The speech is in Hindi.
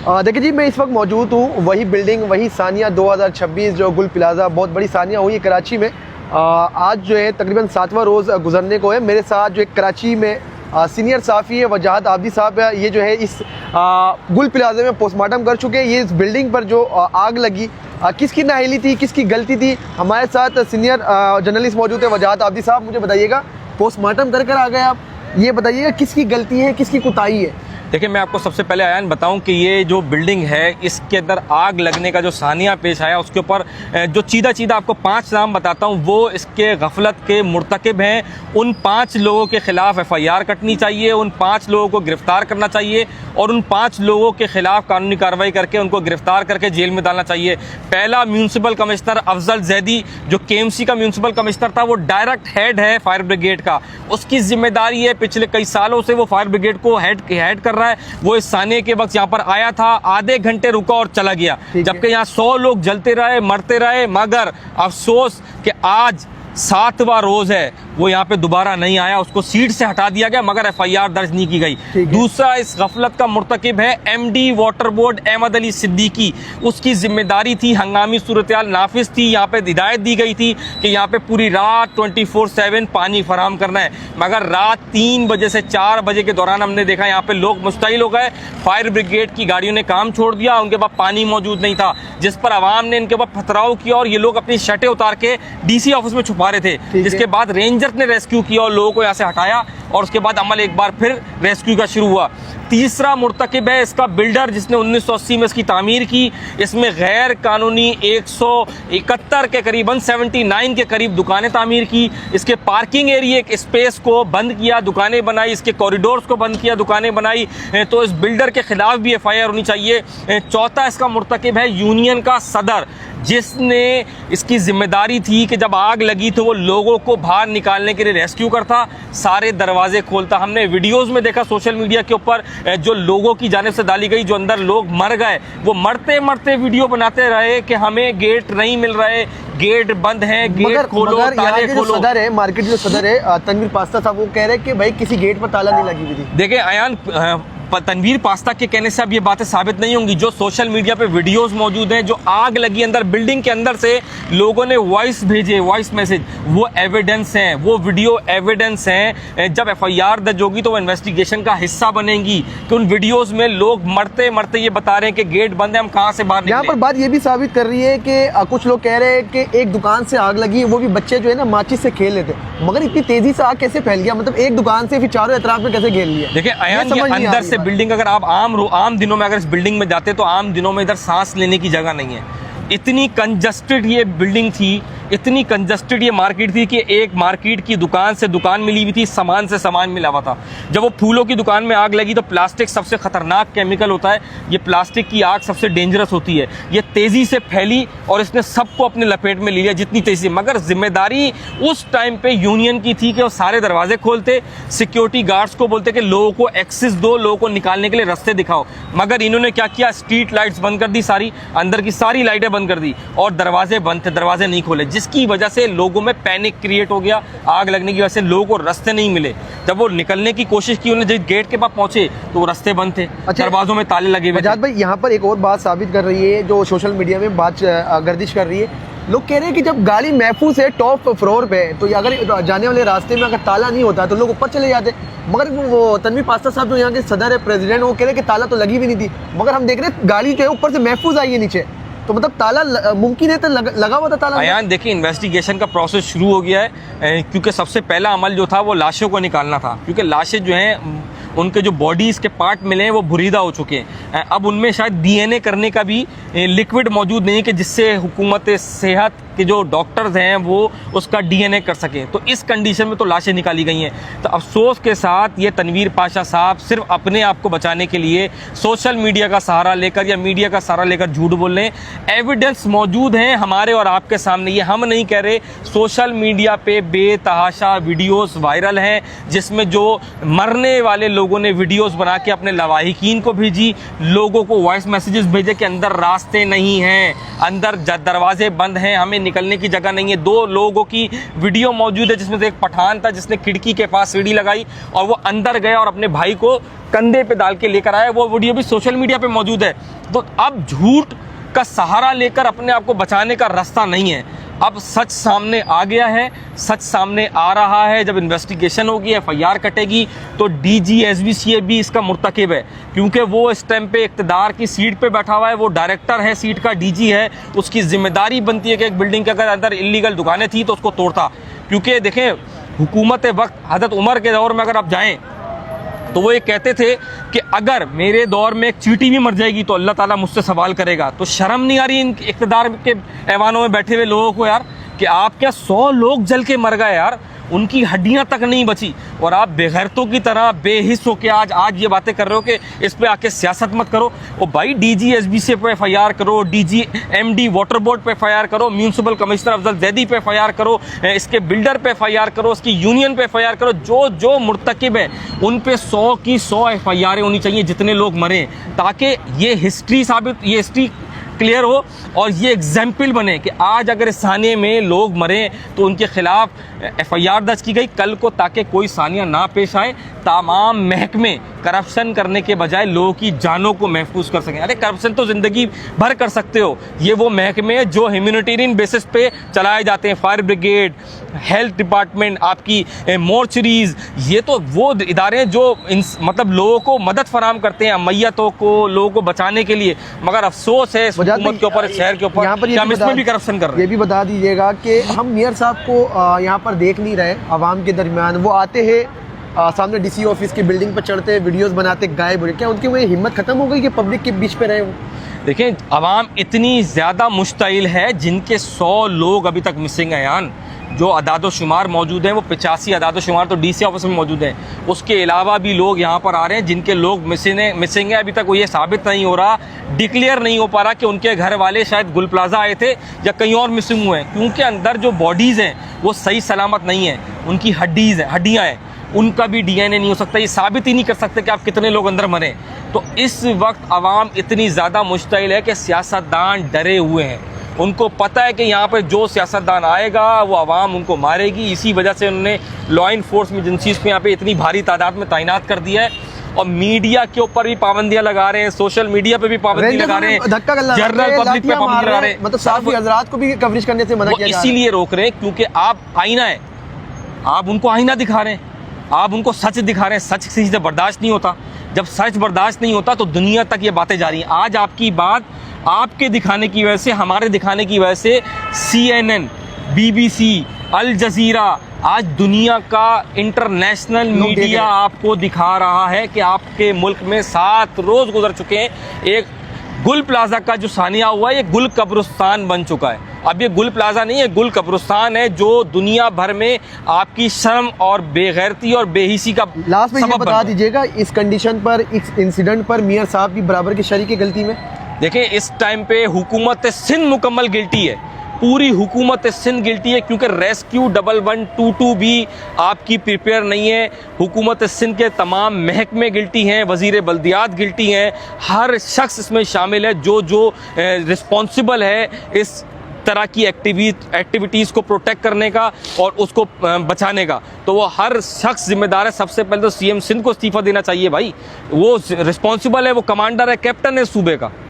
देखिए जी, मैं इस वक्त मौजूद हूँ वही बिल्डिंग, वही सानिया 2026 जो गुल प्लाजा, बहुत बड़ी सानिया हुई है कराची में। आज जो है तकरीबन 7वां रोज़ गुजरने को है। मेरे साथ जो एक कराची में सीनियर साफ़ी है वजाहत आबदी साहब है। ये जो है इस गुल प्लाजा में पोस्टमार्टम कर चुके हैं। ये इस बिल्डिंग पर जो आग लगी, किसकी नाअहली थी, किसकी गलती थी। हमारे साथ सीनियर जर्नलिस्ट मौजूद है वजाहत आबदी साहब। मुझे बताइएगा, पोस्टमार्टम कर आ गए आप, ये बताइएगा किसकी गलती है, किसकी कोताही है। देखिए, मैं आपको सबसे पहले आयान बताऊं कि ये जो बिल्डिंग है इसके अंदर आग लगने का जो सानिया पेश आया, उसके ऊपर जो चीदा आपको 5 नाम बताता हूं, वो इसके गफलत के मुर्तकिब हैं। उन 5 लोगों के खिलाफ FIR कटनी चाहिए, उन 5 लोगों को गिरफ्तार करना चाहिए और उन 5 लोगों के खिलाफ कानूनी कार्रवाई करके उनको गिरफ्तार करके जेल में डालना चाहिए। पहला म्यूनसिपल कमिश्नर अफजल जैदी, जो KMC का म्यूनसिपल कमिश्नर था, वो डायरेक्ट हेड है फायर ब्रिगेड का। उसकी जिम्मेदारी है, पिछले कई सालों से वो फायर ब्रिगेड को हेड कर रहा है। वो इस सानिया के वक्त यहाँ पर आया था, आधे घंटे रुका और चला गया, जबकि यहाँ 100 लोग जलते रहे, मरते रहे। मगर अफसोस कि आज 7वां रोज है, वो यहाँ पे दोबारा नहीं आया, उसको सीट से हटा दिया गया, मगर FIR दर्ज नहीं की गई। दूसरा इस गफलत का मुर्तकिब है MD water board Ahmed Ali Siddiqui. उसकी जिम्मेदारी थी, हंगामी सूरत-ए-हाल नाफिज थी, यहाँ पे हिदायत दी गई थी कि यहाँ पे पूरी रात 24/7 पानी फराहम करना है। मगर रात 3 बजे से 4 बजे के दौरान हमने देखा यहाँ पे लोग मुस्तइल हो गए। फायर ब्रिगेड की गाड़ियों ने काम छोड़ दिया, उनके पास पानी मौजूद नहीं था, जिस पर आवाम ने इनके ऊपर पथराव किया और ये लोग अपनी शर्टें उतार के DC ऑफिस में छुपा रहे थे। जिसके बाद रेंजर ने रेस्क्यू किया और लोगों को यहाँ से हटाया और उसके बाद अमल एक बार फिर रेस्क्यू का शुरू हुआ। तीसरा मुर्तकिब है इसका बिल्डर, जिसने 1980 में इसकी तामीर की। इसमें गैर कानूनी 171 के करीबन 79 के करीब दुकानें तामीर की। इसके पार्किंग एरिया के स्पेस को बंद किया, दुकानें बनाई, इसके कॉरिडोर्स को बंद किया, दुकानें बनाई। तो इस बिल्डर के खिलाफ भी FIR होनी चाहिए। चौथा इसका मुर्तकिब है यूनियन का सदर, जिसने इसकी जिम्मेदारी थी कि जब आग लगी तो वो लोगों को बाहर निकालने के लिए रेस्क्यू करता, सारे दरवाजे खोलता। हमने वीडियोस में देखा सोशल मीडिया के ऊपर, जो लोगों की जानिब से डाली गई, जो अंदर लोग मर गए, वो मरते मरते वीडियो बनाते रहे कि हमें गेट नहीं मिल रहे, गेट बंद है, गेट खोलो, ताले खोलो। सदर है, मार्केट जो सदर है तनवीर पास्ता साहब, वो कह रहे हैं कि भाई किसी गेट पर ताला नहीं लगी हुई थी। देखिए अयान, तनवीर पास्ता के कहने से अब ये बातें साबित नहीं होंगी। जो सोशल मीडिया पे वीडियोस मौजूद हैं, जो आग लगी अंदर बिल्डिंग के अंदर से लोगों ने वॉइस भेजे, वॉइस मैसेज, वो एविडेंस हैं, वो वीडियो एविडेंस हैं। जब FIR दर्ज होगी तो वो इन्वेस्टिगेशन का हिस्सा बनेंगी कि उन वीडियोस में लोग मरते मरते ये बता रहे हैं कि गेट बंद है, हम कहाँ से बाहर निकलें। यहाँ पर बात ये भी साबित कर रही है कि कुछ लोग कह रहे हैं कि एक दुकान से आग लगी, वो भी बच्चे जो है ना माचिस से खेल लेते, मगर इतनी तेजी से आग कैसे फैल गया? मतलब एक दुकान से फिर चारों एतराफ में कैसे घेर लिया? देखिए अयान, अंदर से बिल्डिंग, अगर आप आम दिनों में अगर इस बिल्डिंग में जाते तो आम दिनों में इधर सांस लेने की जगह नहीं है। इतनी कंजस्टेड ये बिल्डिंग थी, इतनी कंजस्टेड ये मार्केट थी कि एक मार्केट की दुकान से दुकान मिली हुई थी, सामान से सामान मिला हुआ था। जब वो फूलों की दुकान में आग लगी तो प्लास्टिक सबसे खतरनाक केमिकल होता है, ये प्लास्टिक की आग सबसे डेंजरस होती है। ये तेजी से फैली और इसने सबको अपने लपेट में ले लिया जितनी तेजी से। मगर जिम्मेदारी उस टाइम पे यूनियन की थी कि वो सारे दरवाजे खोलते, सिक्योरिटी गार्ड्स को बोलते कि लोगों को एक्सेस दो, लोगों को निकालने के लिए रास्ते दिखाओ। मगर इन्होंने क्या किया, स्ट्रीट लाइट्स बंद कर दी, सारी अंदर की सारी लाइटें बंद कर दी और दरवाजे बंद थे, दरवाजे नहीं खोले, जिसकी वजह से लोगों में पैनिक क्रिएट हो गया। आग लगने की वजह से लोगों को रास्ते नहीं मिले। जब वो निकलने की कोशिश की, उन्हें जब गेट के पास पहुंचे तो वो रास्ते बंद थे, दरवाजों में ताले लगे हुए थे। भाई, यहाँ पर एक और बात साबित कर रही है, जो सोशल मीडिया में बात गर्दिश कर रही है। लोग कह रहे हैं कि जब गाड़ी महफूज है टॉप फ्लोर पे, तो अगर जाने वाले रास्ते में अगर ताला नहीं होता तो लोग ऊपर चले जाते। मगर वो तनवीर पास्ता साहब जो यहाँ के सदर है, प्रेसिडेंट, वो कह रहे हैं कि ताला तो लगी भी नहीं थी, मगर हम देख रहे हैं गाड़ी जो है ऊपर से महफूज आई है नीचे, तो मतलब ताला मुमकिन है तो लगा हुआ था ताला। अयान देखिए, इन्वेस्टिगेशन का प्रोसेस शुरू हो गया है, क्योंकि सबसे पहला अमल जो था वो लाशों को निकालना था, क्योंकि लाशें जो हैं उनके जो बॉडीज़ के पार्ट मिले हैं वो भुरीदा हो चुके हैं। अब उनमें शायद DNA करने का भी लिक्विड मौजूद नहीं है कि जिससे हुकूमत सेहत के जो डॉक्टर्स हैं वो उसका DNA कर सकें। तो इस कंडीशन में तो लाशें निकाली गई हैं। तो अफसोस के साथ ये तनवीर पाशा साहब सिर्फ अपने आप को बचाने के लिए सोशल मीडिया का सहारा लेकर या मीडिया का सहारा लेकर झूठ बोल रहे हैं। एविडेंस मौजूद हैं हमारे और आपके सामने, ये हम नहीं कह रहे। सोशल मीडिया पे बेतहाशा वीडियोस वायरल हैं जिसमें जो मरने वाले लोगों ने वीडियोस बना के अपने लवाहिकीन को भेजी, लोगों को वॉइस मैसेजेस भेजे कि अंदर रास्ते नहीं हैं, अंदर दरवाजे बंद हैं, हमें निकलने की जगह नहीं है। 2 लोगों की वीडियो मौजूद है जिसमें से एक पठान था जिसने खिड़की के पास सीढ़ी लगाई और वो अंदर गया और अपने भाई को कंधे पे डाल के लेकर आया। वो वीडियो भी सोशल मीडिया पे मौजूद है। तो अब झूठ का सहारा लेकर अपने आप को बचाने का रास्ता नहीं है। अब सच सामने आ गया है, सच सामने आ रहा है। जब इन्वेस्टिगेशन होगी, FIR कटेगी, तो DGSBCA भी इसका मुर्तकिब है, क्योंकि वो इस टाइम पे इक़्तिदार की सीट पे बैठा हुआ है। वो डायरेक्टर है, सीट का DG है। उसकी जिम्मेदारी बनती है कि एक बिल्डिंग के अगर अंदर इल्लीगल दुकानें थी तो उसको तोड़ता। क्योंकि देखें, हुकूमत वक्त हज़रत उमर के दौर में अगर आप जाएँ तो वो ये कहते थे कि अगर मेरे दौर में एक चींटी भी मर जाएगी तो अल्लाह ताला मुझसे सवाल करेगा। तो शर्म नहीं आ रही इन इक़्तिदार के ऐवानों में बैठे हुए लोगों को यार, कि आप क्या 100 लोग जल के मर गए यार, उनकी हड्डियां तक नहीं बची, और आप बेगैरतों की तरह बेहिस होकर आज ये बातें कर रहे हो कि इस पे आके सियासत मत करो। और भाई DGSBCA पे FIR करो, DGMD वाटर बोर्ड पे FIR करो, म्यूनसिपल कमिश्नर अफजल जैदी पे FIR करो, इसके बिल्डर पे FIR करो, इसकी यूनियन पे FIR करो। जो मुर्तकिब है उन पे 100 की 100 FIR होनी चाहिए, जितने लोग मरे, ताकि ये हिस्ट्री क्लियर हो और ये एग्जाम्पल बने कि आज अगर इस सानिया में लोग मरे तो उनके खिलाफ FIR दर्ज की गई कल को, ताकि कोई सानिया ना पेश आए। तमाम महकमे करप्शन करने के बजाय लोगों की जानों को महफूज कर सकें। अरे करप्शन तो ज़िंदगी भर कर सकते हो, ये वो महकमे जो ह्यूमैनिटेरियन बेसिस पे चलाए जाते हैं, फायर ब्रिगेड, हेल्थ डिपार्टमेंट, आपकी मोर्चरीज, ये तो वो इदारे हैं जो मतलब लोगों को मदद फराम करते हैं, मैयतों को, लोगों को बचाने के लिए। मगर अफसोस है हुकूमत के ऊपर, शहर के ऊपर, कि हम इसमें भी करप्शन कर रहे हैं। ये भी बता दीजिएगा कि हम मेयर साहब को यहाँ पर देख नहीं रहे आवाम के दरमियान। वो आते हैं सामने DC ऑफिस की बिल्डिंग पर चढ़ते, वीडियोस बनाते, गायब हो रहे। क्या उनकी वो हिम्मत खत्म हो गई कि पब्लिक के बीच पे रहे वो? देखें, आवाम इतनी ज़्यादा मुश्तइल है, जिनके 100 लोग अभी तक मिसिंग हैं यान। जो अदाद शुमार मौजूद हैं वो 85 अदाद शुमार तो DC ऑफिस में मौजूद हैं। उसके अलावा भी लोग यहाँ पर आ रहे हैं जिनके लोग मिसिंग हैं। अभी तक वो ये साबित नहीं हो रहा, डिक्लेयर नहीं हो पा रहा कि उनके घर वाले शायद गुल प्लाजा आए थे या कहीं और मिसिंग हुए हैं, क्योंकि अंदर जो बॉडीज़ हैं वो सही सलामत नहीं है। उनकी हड्डियाँ हैं, उनका भी DNA नहीं हो सकता। ये साबित ही नहीं कर सकते कि आप कितने लोग अंदर मरे। तो इस वक्त आवाम इतनी ज़्यादा मुश्तइल है कि सियासतदान डरे हुए हैं। उनको पता है कि यहाँ पर जो सियासतदान आएगा वो आवाम उनको मारेगी। इसी वजह से उन्होंने लॉ इन्फोर्समेंट एजेंसीज को यहाँ पे इतनी भारी तादाद में तैनात कर दिया है, और मीडिया के ऊपर भी पाबंदियां लगा रहे हैं, सोशल मीडिया पे भी पाबंदी लगा रहे हैं, जनरल पब्लिक पे पाबंदी लगा रहे हैं, मतलब साफ़ी हज़रात को भी कवरेज करने से मना किया जा रहा है। इसीलिए रोक रहे हैं क्योंकि आप आईना है, आप उनको आईना दिखा रहे हैं, आप उनको सच दिखा रहे हैं। सच किसी से बर्दाश्त नहीं होता। जब सच बर्दाश्त नहीं होता तो दुनिया तक ये बातें जा रही हैं। आज आपकी बात आपके दिखाने की वजह से, हमारे दिखाने की वजह से CNN, BBC, अल जजीरा, आज दुनिया का इंटरनेशनल मीडिया आपको दिखा रहा है कि आपके मुल्क में 7 रोज़ गुजर चुके हैं। एक गुल प्लाजा का जो सानिया हुआ है, ये गुल कब्रिस्तान बन चुका है। अब ये गुल प्लाजा नहीं है, गुल कब्रिस्तान है, जो दुनिया भर में आपकी शर्म और बेगैरती और बेहिसी का लास्ट में ये बता दीजिएगा, इस कंडीशन पर, इस इंसिडेंट पर मियां साहब भी बराबर की शरीक गलती में? देखिए, इस टाइम पे हुकूमत सिंध मुकम्मल गिल्टी है, पूरी हुकूमत सिंध गिल्टी है, क्योंकि रेस्क्यू 1122 भी आपकी प्रिपेयर नहीं है। हुकूमत सिंध के तमाम महकमे गिल्टी हैं, वज़ीर बल्दियात गिल्टी हैं, हर शख्स इसमें शामिल है जो रिस्पॉन्सिबल है इस तरह की एक्टिविटीज़ को प्रोटेक्ट करने का और उसको बचाने का। तो वो हर शख्स जिम्मेदार है। सबसे पहले तो CM सिंध को इस्तीफ़ा देना चाहिए भाई, वो रिस्पॉन्सिबल है, वो कमांडर है, कैप्टन है सूबे का।